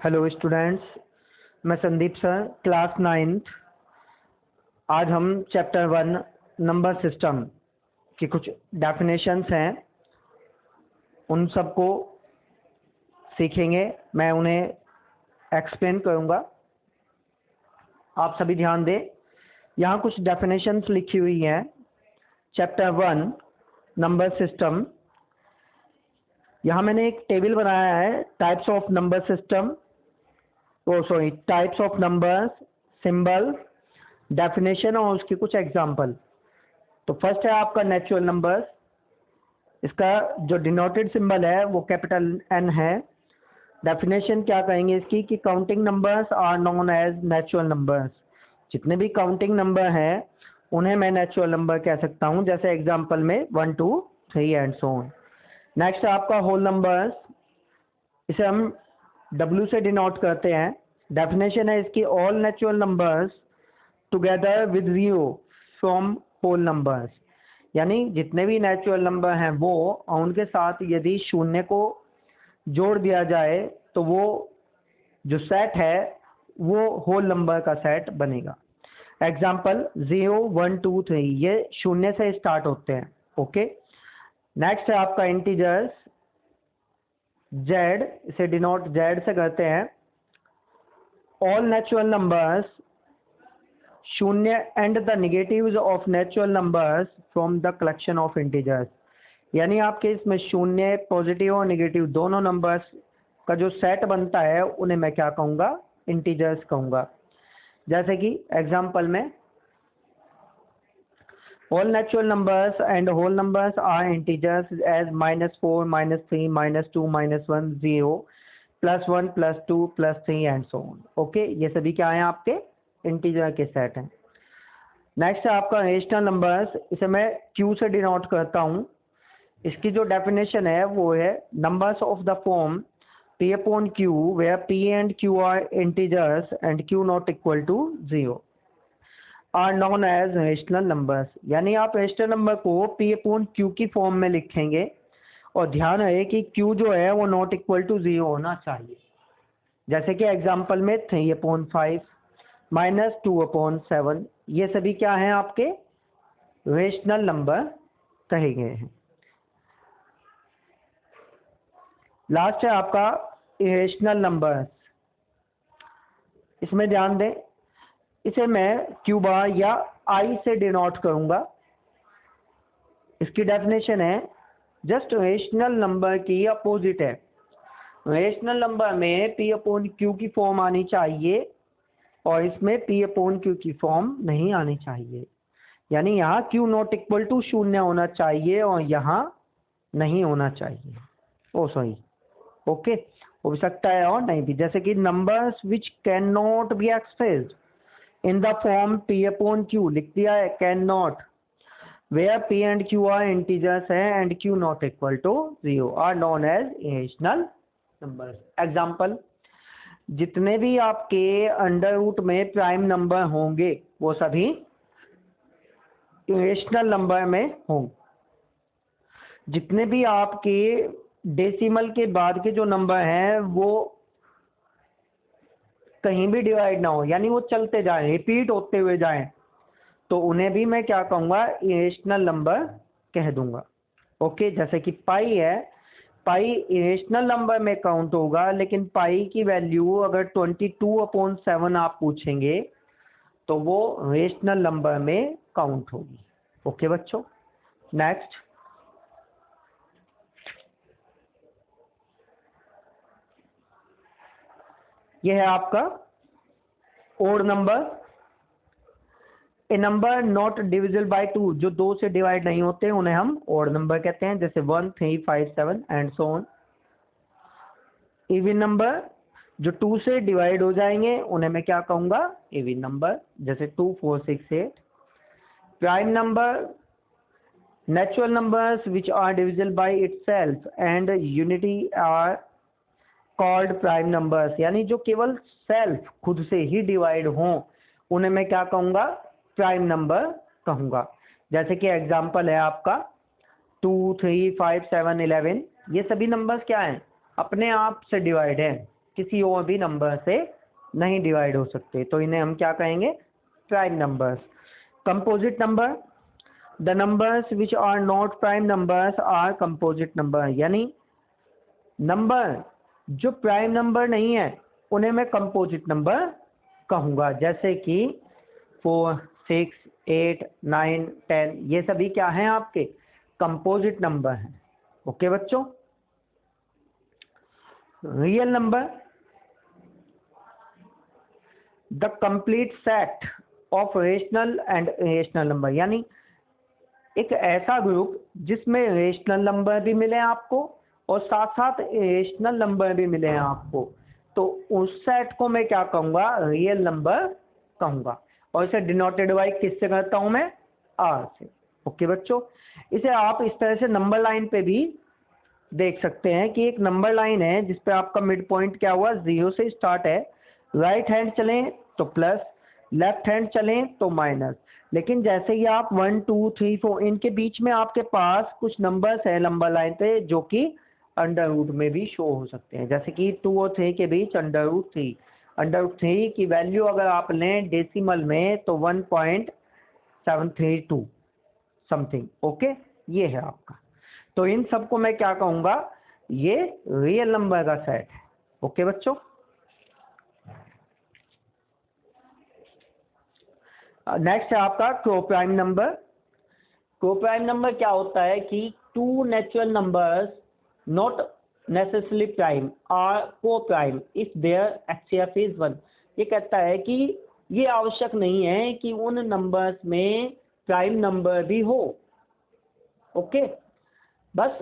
Hello students, मैं Sandeep sir, class 9th। आज हम चैप्टर 1 नंबर सिस्टम की कुछ डेफिनेशंस हैं, उन सबको सीखेंगे। मैं उन्हें एक्सप्लेन करूँगा, आप सभी ध्यान दें। यहाँ कुछ डेफिनेशंस लिखी हुई हैं। चैप्टर 1 नंबर सिस्टम, यहाँ मैंने एक टेबल बनाया है, types of number system, types of numbers, symbol, definition और उसके कुछ एग्जाम्पल। तो फर्स्ट है आपका नेचुरल नंबर्स। इसका जो डिनोटेड सिंबल है वो कैपिटल N है। डेफिनेशन क्या कहेंगे इसकी कि counting numbers are known as natural numbers. जितने भी काउंटिंग नंबर हैं उन्हें मैं नेचुरल नंबर कह सकता हूँ, जैसे एग्जाम्पल में 1 2 3 एंड सो ऑन। नेक्स्ट है आपका होल नंबर्स, इसे हम W से डिनोट करते हैं। डेफिनेशन है इसकी all natural numbers together with zero from whole numbers. यानी जितने भी नेचुरल नंबर हैं वो और उनके साथ यदि शून्य को जोड़ दिया जाए तो वो जो सेट है वो होल नंबर का सेट बनेगा। एग्जाम्पल 0 1 2 3 ये शून्य से स्टार्ट होते हैं। ओके, नेक्स्ट है आपका इंटीजर्स Z, इसे डिनोट Z से करते हैं। ऑल नेचुरल नंबर्स शून्य and the negatives of natural numbers from the collection of integers. यानी आपके इसमें शून्य, पॉजिटिव और नेगेटिव दोनों नंबर्स का जो सेट बनता है उन्हें मैं क्या कहूँगा, इंटीजर्स कहूँगा। जैसे कि एग्जाम्पल में all natural numbers and whole numbers are integers as -4 -3 -2 -1 0 +1 +2 +3 and so on। Okay, ये सभी क्या हैं आपके इंटीजर के सेट हैं। नेक्स्ट है आपका रेशनल नंबर्स, इसे मैं Q से डिनोट करता हूँ। इसकी जो डेफिनेशन है वो है numbers of the form P upon Q where P and Q are integers and Q not equal to 0 are known as rational numbers. यानी आप रेशनल नंबर को P अपॉन Q की फॉर्म में लिखेंगे और ध्यान रहे कि Q जो है वो नॉट इक्वल टू 0 होना चाहिए। जैसे कि एग्जांपल में 3 अपॉन 5 -2 अपॉन 7, ये सभी क्या हैं आपके रेशनल नंबर कहे गए हैं। लास्ट है आपका इरेशनल नंबर्स, इसमें ध्यान दें, इसे मैं Q बार या I से डिनोट करूंगा। इसकी डेफिनेशन है जस्ट रेशनल नंबर की अपोजिट है। रेशनल नंबर में P अपॉन Q की फॉर्म आनी चाहिए और इसमें P अपॉन Q की फॉर्म नहीं आनी चाहिए। यानी यहाँ Q नॉट इक्वल टू 0 होना चाहिए और यहाँ नहीं होना चाहिए। ओके, हो सकता है और नहीं भी। जैसे कि numbers which can not be expressed in the form P upon Q लिख दिया है, can not, where P and Q are integers है and Q not equal to 0 are known as irrational numbers. Example, जितने भी आपके under root में prime number होंगे वो सभी इरेशनल नंबर में होंगे। जितने भी आपके डेसिमल के बाद के जो नंबर हैं वो कहीं भी डिवाइड ना हो, यानी वो चलते जाएं, रिपीट होते हुए जाएं, तो उन्हें भी मैं क्या कहूँगा, इरेशनल नंबर कह दूंगा। ओके, जैसे कि पाई है, पाई इरेशनल नंबर में काउंट होगा, लेकिन पाई की वैल्यू अगर 22/7 आप पूछेंगे तो वो रेशनल नंबर में काउंट होगी। ओके बच्चों, नेक्स्ट ये है आपका odd number. A number not divisible by 2, जो 2 से डिवाइड नहीं होते उन्हें हम ओड नंबर कहते हैं, जैसे 1 3 5 7 and so on. Even number जो 2 से डिवाइड हो जाएंगे उन्हें मैं क्या कहूँगा, इवन नंबर, जैसे 2 4 6 8। Prime number natural numbers which are divisible by itself and unity are called prime numbers. यानी जो केवल सेल्फ, खुद से ही डिवाइड हों उन्हें मैं क्या कहूँगा, प्राइम नंबर कहूँगा। जैसे कि एग्जांपल है आपका 2 3 5 7 11, ये सभी नंबर्स क्या हैं, अपने आप से डिवाइड हैं, किसी और भी नंबर से नहीं डिवाइड हो सकते, तो इन्हें हम क्या कहेंगे, prime numbers. Composite number, the numbers which are not prime numbers are composite number, यानी नंबर जो प्राइम नंबर नहीं है उन्हें मैं कंपोजिट नंबर कहूँगा, जैसे कि 4, 6, 8, 9, 10 ये सभी क्या हैं आपके कंपोजिट नंबर हैं। ओके बच्चों। Real number, the complete set of rational and irrational number, यानी एक ऐसा ग्रुप जिसमें रेशनल नंबर भी मिले आपको और साथ साथ इरेशनल नंबर भी मिले हैं आपको, तो उस सेट को मैं क्या कहूँगा, रियल नंबर कहूँगा। और इसे डिनोटेड बाई किससे करता हूँ मैं, आर से। ओके बच्चों, इसे आप इस तरह से नंबर लाइन पे भी देख सकते हैं कि एक नंबर लाइन है जिस पे आपका मिड पॉइंट क्या हुआ, 0 से स्टार्ट है, राइट हैंड चलें तो प्लस, लेफ्ट हैंड चलें तो माइनस, लेकिन जैसे ही आप 1, 2, 3, 4 इनके बीच में आपके पास कुछ नंबर्स है नंबर लाइन पे जो कि अंडर रूट में भी शो हो सकते हैं, जैसे कि 2 और 3 के बीच अंडर रूट थ्री की वैल्यू अगर आप लें डेसिमल में तो 1.732 समथिंग। ओके, ये है आपका, तो इन सबको मैं क्या कहूँगा, ये रियल नंबर का सेट है। ओके बच्चों। नेक्स्ट है आपका कोप्राइम नंबर। कोप्राइम नंबर क्या होता है कि two natural numbers not necessarily prime are coprime if their HCF is 1। ये कहता है कि ये आवश्यक नहीं है कि उन नंबर्स में प्राइम नंबर भी हो। ओके, बस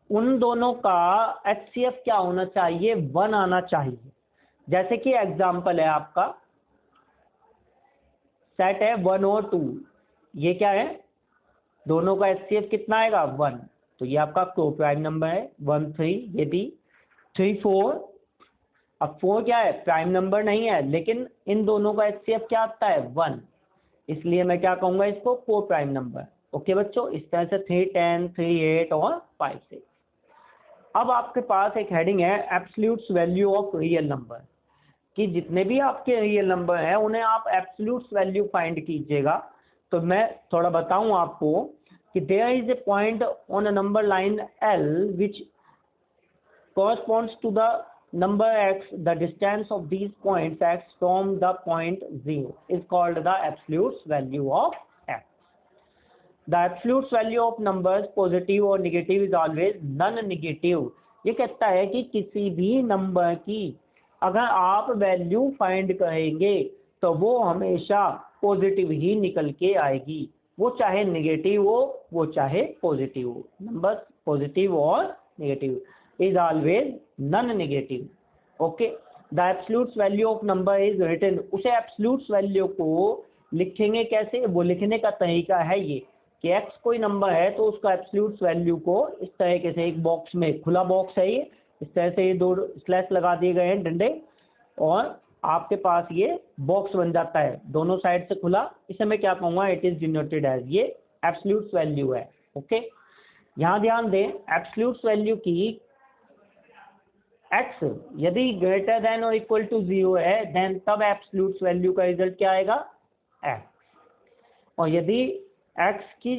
उन दोनों का HCF क्या होना चाहिए, 1 आना चाहिए। जैसे कि एग्जाम्पल है आपका सेट है 1 और 2, ये क्या है, दोनों का HCF कितना आएगा, 1, तो ये आपका कोप्राइम नंबर है। 1, 3, ये भी 3, 4, अब 4 क्या है, प्राइम नंबर नहीं है, लेकिन इन दोनों का HCF क्या आता है, 1, इसलिए मैं क्या कहूँगा इसको, कोप्राइम नंबर। ओके बच्चों, इस तरह से 3, 10, 3, 8 और 5, 6। अब आपके पास एक हेडिंग है absolute value of real number, कि जितने भी आपके रियल नंबर हैं उन्हें आप एब्सोल्यूट वैल्यू फाइंड कीजिएगा। तो मैं थोड़ा बताऊं आपको कि there is a point on a number line L which corresponds to the number x, the distance of these points x from the point 0 is called the absolute value of x. The absolute value of numbers positive or negative is always non-negative। ये कहता है कि किसी भी number की अगर आप value find करेंगे तो वो हमेशा पॉजिटिव ही निकल के आएगी, वो चाहे नेगेटिव हो वो चाहे पॉजिटिव हो। नंबर पॉजिटिव और negative is always non negative. Okay, the absolute value of number is written. उसे एब्सोल्यूट वैल्यू को लिखेंगे कैसे, वो लिखने का तरीका है ये कि x कोई नंबर है तो उसका एब्सोल्यूट वैल्यू को इस तरीके से, एक बॉक्स में, खुला बॉक्स है ये, इस तरह से ये 2 स्लैश लगा दिए गए हैं डंडे, और आपके पास ये बॉक्स बन जाता है दोनों साइड से खुला। इसे मैं क्या कहूँगा, इट इज डिनोटेड एज, ये एब्सोल्यूट वैल्यू है। ओके, यहाँ ध्यान दें, एब्सोल्यूट वैल्यू की x यदि ग्रेटर देन और इक्वल टू 0 है देन तब एब्सोल्यूट वैल्यू का रिजल्ट क्या आएगा, x, और यदि x की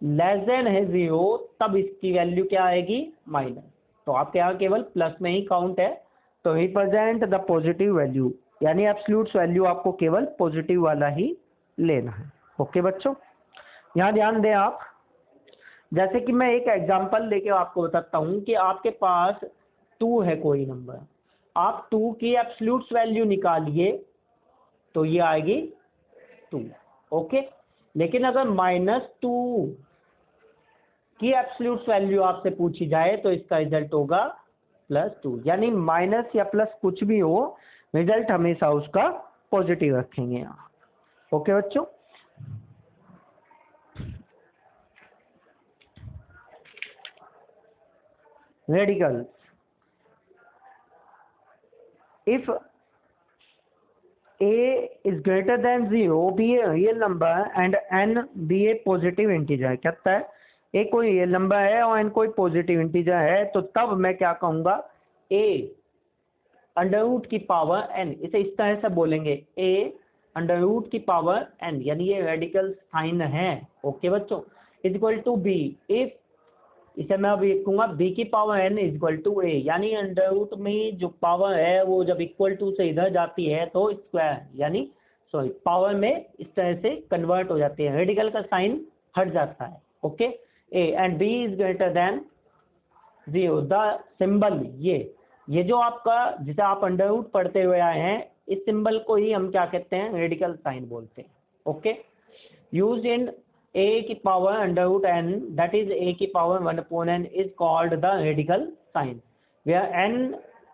लेस देन है 0 तब इसकी वैल्यू क्या आएगी, माइनस। तो आपके यहाँ केवल प्लस में ही काउंट है, तो रिप्रेजेंट द पॉजिटिव वैल्यू, यानी एब्सोल्यूट वैल्यू आपको केवल पॉजिटिव वाला ही लेना है। ओके बच्चों, यहाँ ध्यान दें आप, जैसे कि मैं एक एग्जांपल लेके आपको बताता हूँ कि आपके पास 2 है कोई नंबर, आप 2 की एब्सोल्यूट वैल्यू निकालिए तो ये आएगी 2। ओके, लेकिन अगर -2 की एब्सोल्यूट वैल्यू आपसे पूछी जाए तो इसका रिजल्ट होगा +2, यानी माइनस या प्लस कुछ भी हो, रिजल्ट हमेशा उसका पॉजिटिव रखेंगे आप। ओके बच्चों, radicals, if a is greater than 0 be a real number and n be a positive integer। कहता है a कोई रियल नंबर है और n कोई पॉजिटिव इंटीजर है, तो तब मैं क्या कहूँगा, a अंडर रूट की पावर n, इसे इस तरह से बोलेंगे a अंडर रूट की पावर n, यानी ये रेडिकल साइन है। ओके बच्चों, is equal to b, if इसे मैं अभी लिखूंगा b की power n is equal to a, यानी अंडर रूट में जो पावर है वो जब इक्वल टू से इधर जाती है तो स्क्वायर, यानी सॉरी पावर में इस तरह से कन्वर्ट हो जाती है, रेडिकल का साइन हट जाता है। Okay, a and b is greater than 0, the symbol, ये जो आपका जिसे आप अंडर रूट पढ़ते हुए आए हैं, इस सिंबल को ही हम क्या कहते हैं, रेडिकल साइन बोलते हैं। ओके, यूज इन a की power under root n, that is a की power 1/n is called the radical sign, where n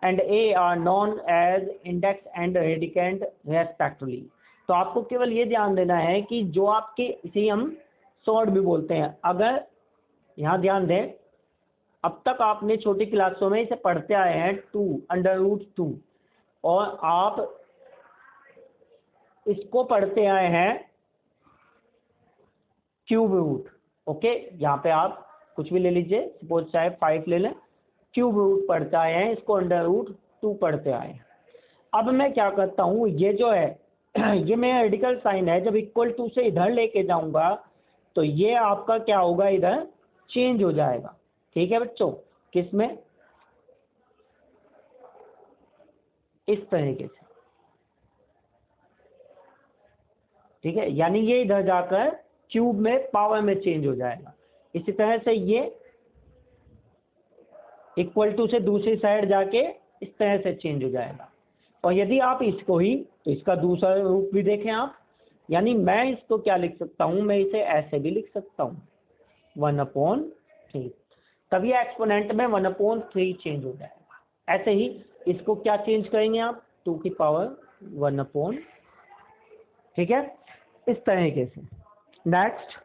and a are known as index and radicand respectively. तो आपको केवल ये ध्यान देना है कि जो आपके, इसे हम शॉर्ट भी बोलते हैं, अगर यहाँ ध्यान दें, अब तक आपने छोटी क्लासों में इसे पढ़ते आए हैं 2 अंडर रूट 2, और आप इसको पढ़ते आए हैं क्यूब रूट। ओके, यहाँ पे आप कुछ भी ले लीजिए, सपोज चाहे 5 ले लें, क्यूब रूट पढ़ते आए हैं, इसको अंडर रूट 2 पढ़ते आए हैं। अब मैं क्या करता हूँ, ये जो है ये मेरा रेडिकल साइन है, जब इक्वल टू से इधर लेके जाऊंगा तो ये आपका क्या होगा, इधर चेंज हो जाएगा। ठीक है बच्चों, किस में, इस तरीके से। ठीक है, यानी ये इधर जाकर क्यूब में पावर में चेंज हो जाएगा। इसी तरह से ये इक्वल टू से दूसरी साइड जाके इस तरह से चेंज हो जाएगा। और यदि आप इसको ही, तो इसका दूसरा रूप भी देखें आप, यानी मैं इसको क्या लिख सकता हूं, मैं इसे ऐसे भी लिख सकता हूं 1/3, तभी एक्सपोनेंट में 1/3 चेंज हो जाएगा। ऐसे ही इसको क्या चेंज करेंगे आप, 2 की पावर 1/, ठीक है, इस तरीके से। नेक्स्ट,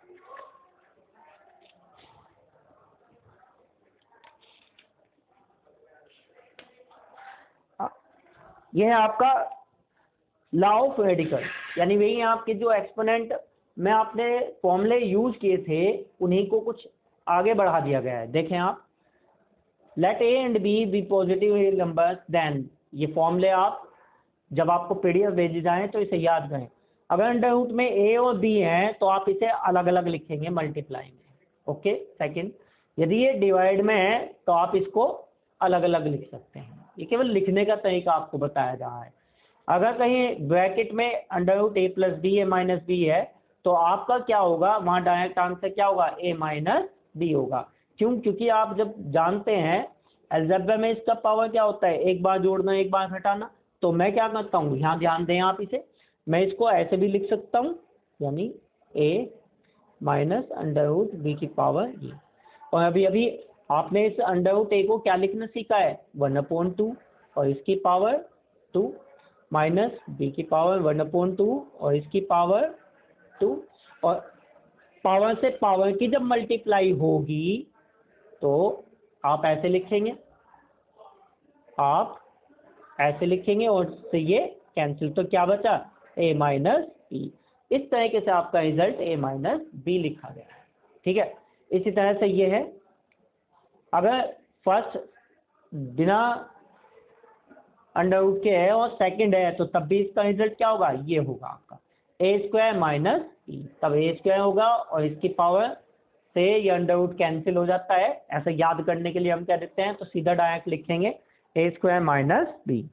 यह है आपका लॉ ऑफ रेडिकल, यानी वही आपके जो एक्सपोनेंट में आपने फॉर्मूले यूज किए थे, उन्हीं को कुछ आगे बढ़ा दिया गया है। देखें आप, let a and b be positive numbers, then ये फॉर्मूले आप जब आपको पीडीएफ भेजे जाएं तो इसे याद करें। अगर अंडर रूट में ए और बी हैं तो आप इसे अलग अलग लिखेंगे मल्टीप्लाई में। ओके, सेकंड, यदि ये डिवाइड में है तो आप इसको अलग अलग लिख सकते हैं। ये केवल लिखने का तरीका आपको बताया जा रहा है। अगर कहीं ब्रैकेट में under root A plus B A minus B है तो आपका क्या होगा, वहाँ डायरेक्ट आंसर क्या होगा, ए माइनस बी होगा। क्यों, क्योंकि आप जब जानते हैं अलजेब्रा में इसका पावर क्या होता है, एक बार जोड़ना एक बार घटाना। तो मैं क्या करता हूँ, यहाँ ध्यान दें आप, इसे मैं इसको ऐसे भी लिख सकता हूँ, यानी ए माइनस अंडर रूट बी की पावर ए। और अभी अभी आपने इस अंडर रूट ए को क्या लिखना सीखा है, 1/2, और इसकी पावर 2 माइनस बी की पावर 1/2 और इसकी पावर 2। और पावर से पावर की जब मल्टीप्लाई होगी तो आप ऐसे लिखेंगे, आप ऐसे लिखेंगे और से ये कैंसिल, तो क्या बचा, a माइनस बी। इस तरीके से आपका रिजल्ट a माइनस बी लिखा गया है। ठीक है, इसी तरह से ये है, अगर फर्स्ट बिना अंडर रूट के है और सेकंड है तो तब भी इसका रिजल्ट क्या होगा, ये होगा आपका a² माइनस बी, तब a² होगा और इसकी पावर से ये अंडर रूट कैंसिल हो जाता है। ऐसे याद करने के लिए हम क्या देते हैं, तो सीधा डायरेक्ट लिखेंगे a² माइनस बी।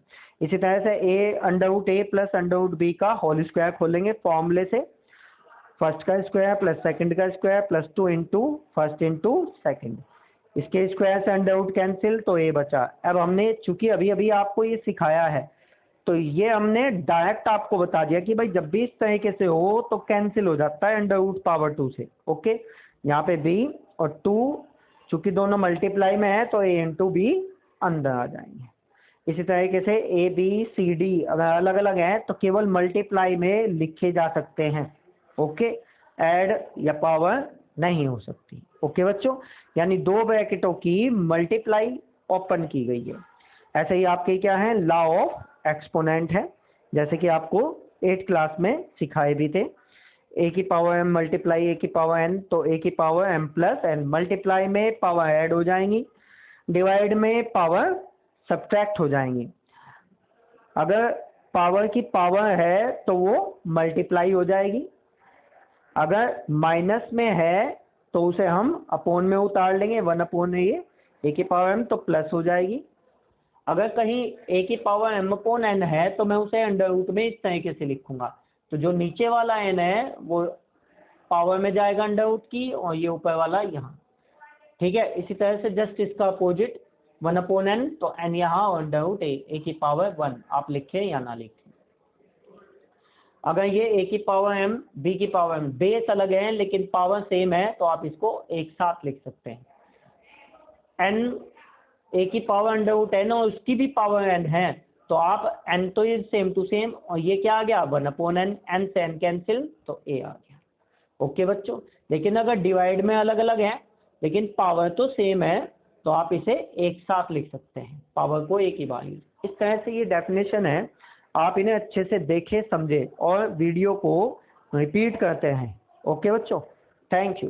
इसी तरह से a under root A plus under root B का होल स्क्वायर खोलेंगे फॉर्मूले से, फर्स्ट का स्क्वायर प्लस सेकंड का square plus 2 into first into second, इसके स्क्वायर से अंडर रूट कैंसिल, तो a बचा। अब हमने चूंकि अभी अभी आपको ये सिखाया है तो ये हमने डायरेक्ट आपको बता दिया कि भाई जब भी इस तरीके से हो तो कैंसिल हो जाता है अंडर रूट पावर 2 से। ओके, यहाँ पे b और 2 चूंकि दोनों मल्टीप्लाई में है तो a इंटू बी अंदर आ जाएंगे। इसी तरीके से ए बी सी डी अगर अलग अलग है तो केवल मल्टीप्लाई में लिखे जा सकते हैं। ओके, ऐड या पावर नहीं हो सकती। ओके बच्चों, यानी दो ब्रैकेटों की मल्टीप्लाई ओपन की गई है। ऐसे ही आपके क्या है, लॉ ऑफ एक्सपोनेंट है, जैसे कि आपको 8th क्लास में सिखाए भी थे। ए की पावर m मल्टीप्लाई ए की पावर n, तो ए की power m plus n, multiply में पावर ऐड हो जाएंगी, डिवाइड में पावर सब्ट्रैक्ट हो जाएंगी। अगर पावर की पावर है तो वो मल्टीप्लाई हो जाएगी, अगर माइनस में है तो उसे हम अपोन में उतार लेंगे, 1 ये ए की पावर m तो प्लस हो जाएगी। अगर कहीं ए की पावर m/n है तो मैं उसे अंडर रूट में इस तरीके से लिखूंगा, तो जो नीचे वाला n है वो पावर में जाएगा अंडर रूट की, और ये ऊपर वाला यहाँ, ठीक है। इसी तरह से जस्ट इसका अपोजिट 1/n, तो n यहाँ और अंडर रूट ए की पावर 1 आप लिखें या ना लिखें। अगर ये ए की पावर m बी की पावर m बेस अलग है लेकिन पावर सेम है तो आप इसको एक साथ लिख सकते हैं। n ए की पावर अंडर रूट n और उसकी भी पावर n है तो आप n तो ये सेम टू सेम, और ये क्या आ गया 1/n, n से n कैंसिल तो a आ गया। ओके बच्चों, लेकिन अगर डिवाइड में अलग अलग है लेकिन पावर तो सेम है तो आप इसे एक साथ लिख सकते हैं, पावर को एक ही बार। इस तरह से ये डेफिनेशन है, आप इन्हें अच्छे से देखें समझें और वीडियो को रिपीट करते हैं। ओके बच्चों, थैंक यू।